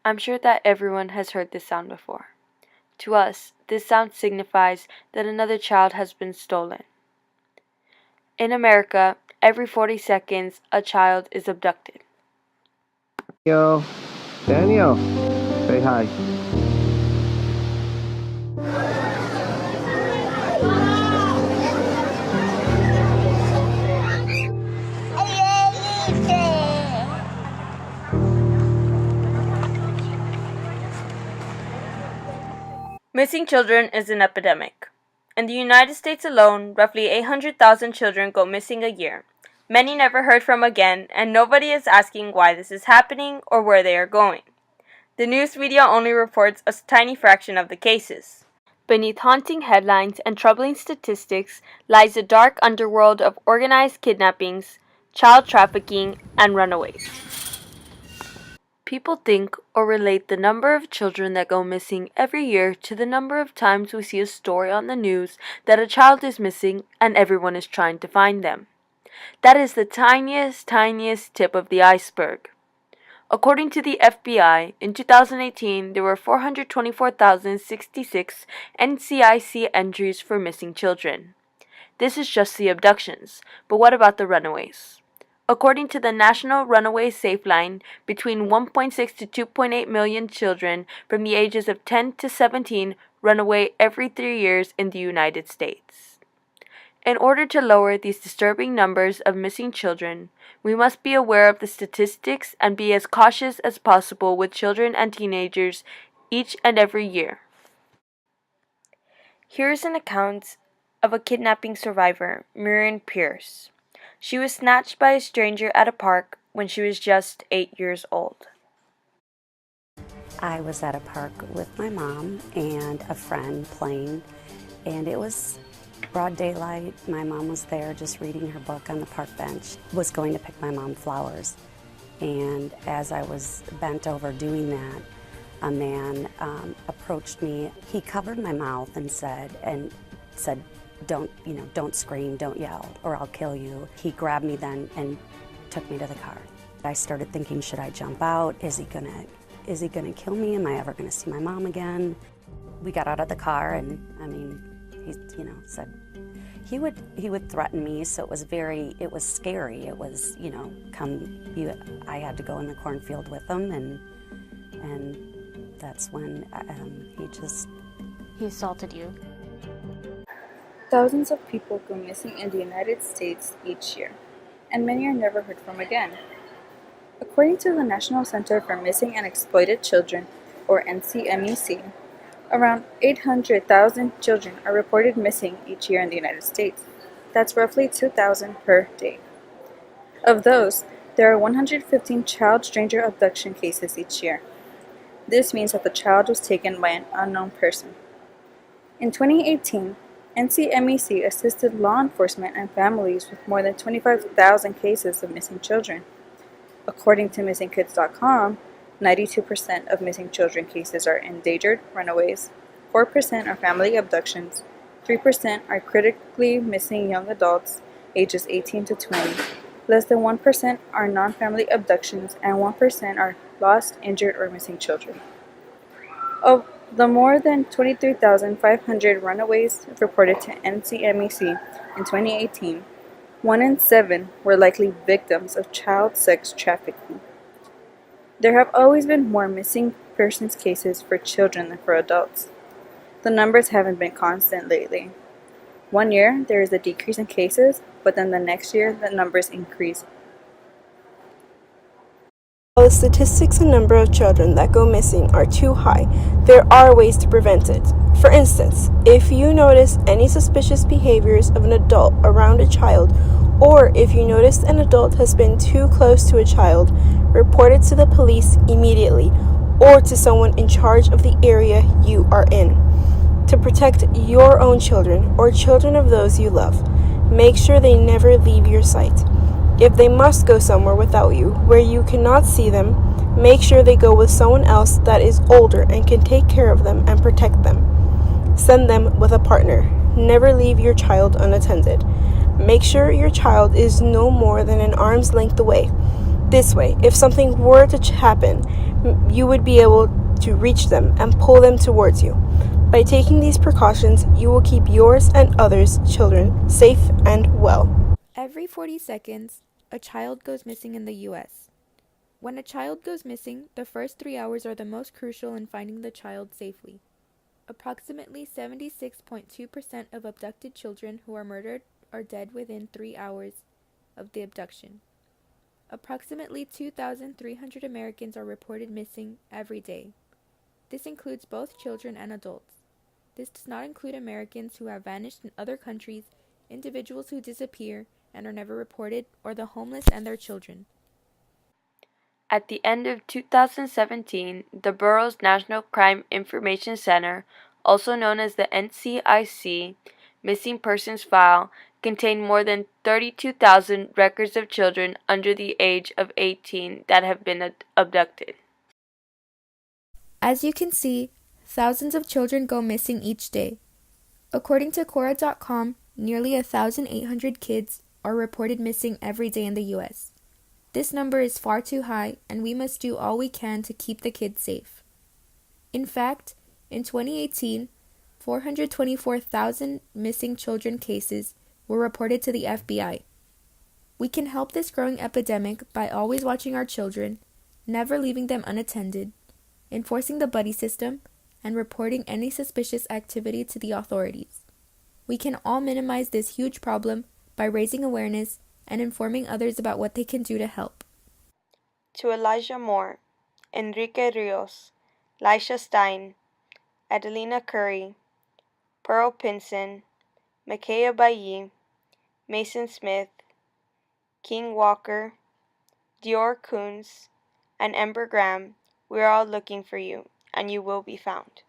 I'm sure that everyone has heard this sound before. To us, this sound signifies that another child has been stolen. In America, every 40 seconds, a child is abducted. Daniel, say hi. Missing children is an epidemic. In the United States alone, roughly 800,000 children go missing a year. Many never heard from again, and nobody is asking why this is happening or where they are going. The news media only reports a tiny fraction of the cases. Beneath haunting headlines and troubling statistics lies a dark underworld of organized kidnappings, child trafficking, and runaways. People think or relate the number of children that go missing every year to the number of times we see a story on the news that a child is missing and everyone is trying to find them. That is the tiniest tip of the iceberg. According to the FBI, in 2018, there were 424,066 NCIC entries for missing children. This is just the abductions, but what about the runaways? According to the National Runaway Safe Line, between 1.6 to 2.8 million children from the ages of 10 to 17 run away every 3 years in the United States. In order to lower these disturbing numbers of missing children, we must be aware of the statistics and be as cautious as possible with children and teenagers each and every year. Here is an account of a kidnapping survivor, Miriam Pierce. She was snatched by a stranger at a park when she was just 8 years old. I was at a park with my mom and a friend playing, and it was broad daylight. My mom was there just reading her book on the park bench, was going to pick my mom flowers. And as I was bent over doing that, a man approached me. He covered my mouth and said, don't scream, don't yell, or I'll kill you. He grabbed me then and took me to the car. I started thinking, should I jump out? Is he gonna kill me? Am I ever gonna see my mom again? We got out of the car, and he said he would threaten me. So it was scary. It was, I had to go in the cornfield with him, and that's when he assaulted you. Thousands of people go missing in the United States each year, and many are never heard from again. According to the National Center for Missing and Exploited Children, or NCMEC, around 800,000 children are reported missing each year in the United States. That's roughly 2,000 per day. Of those, there are 115 child stranger abduction cases each year. This means that the child was taken by an unknown person. In 2018, NCMEC assisted law enforcement and families with more than 25,000 cases of missing children. According to MissingKids.com, 92% of missing children cases are endangered runaways, 4% are family abductions, 3% are critically missing young adults ages 18 to 20, less than 1% are non-family abductions, and 1% are lost, injured, or missing children. Of the more than 23,500 runaways reported to NCMEC in 2018, 1 in 7 were likely victims of child sex trafficking. There have always been more missing persons cases for children than for adults. The numbers haven't been constant lately. One year, there is a decrease in cases, but then the next year, the numbers increase. While the statistics and number of children that go missing are too high, there are ways to prevent it. For instance, if you notice any suspicious behaviors of an adult around a child, or if you notice an adult has been too close to a child, report it to the police immediately or to someone in charge of the area you are in. To protect your own children or children of those you love, make sure they never leave your sight. If they must go somewhere without you, where you cannot see them, make sure they go with someone else that is older and can take care of them and protect them. Send them with a partner. Never leave your child unattended. Make sure your child is no more than an arm's length away. This way, if something were to happen, you would be able to reach them and pull them towards you. By taking these precautions, you will keep yours and others' children safe and well. Every 40 seconds, a child goes missing in the U.S. When a child goes missing, the first 3 hours are the most crucial in finding the child safely. Approximately 76.2% of abducted children who are murdered are dead within 3 hours of the abduction. Approximately 2,300 Americans are reported missing every day. This includes both children and adults. This does not include Americans who have vanished in other countries, individuals who disappear and are never reported, or the homeless and their children. At the end of 2017, the borough's National Crime Information Center, also known as the NCIC Missing Persons File, contained more than 32,000 records of children under the age of 18 that have been abducted. As you can see, thousands of children go missing each day. According to Quora.com, nearly 1,800 kids are reported missing every day in the U.S. This number is far too high, and we must do all we can to keep the kids safe. In fact, in 2018, 424,000 missing children cases were reported to the FBI. We can help this growing epidemic by always watching our children, never leaving them unattended, enforcing the buddy system, and reporting any suspicious activity to the authorities. We can all minimize this huge problem by raising awareness and informing others about what they can do to help. To Elijah Moore, Enrique Rios, Lisha Stein, Adelina Curry, Pearl Pinson, Makaya Bayi, Mason Smith, King Walker, Dior Coons, and Ember Graham, we are all looking for you, and you will be found.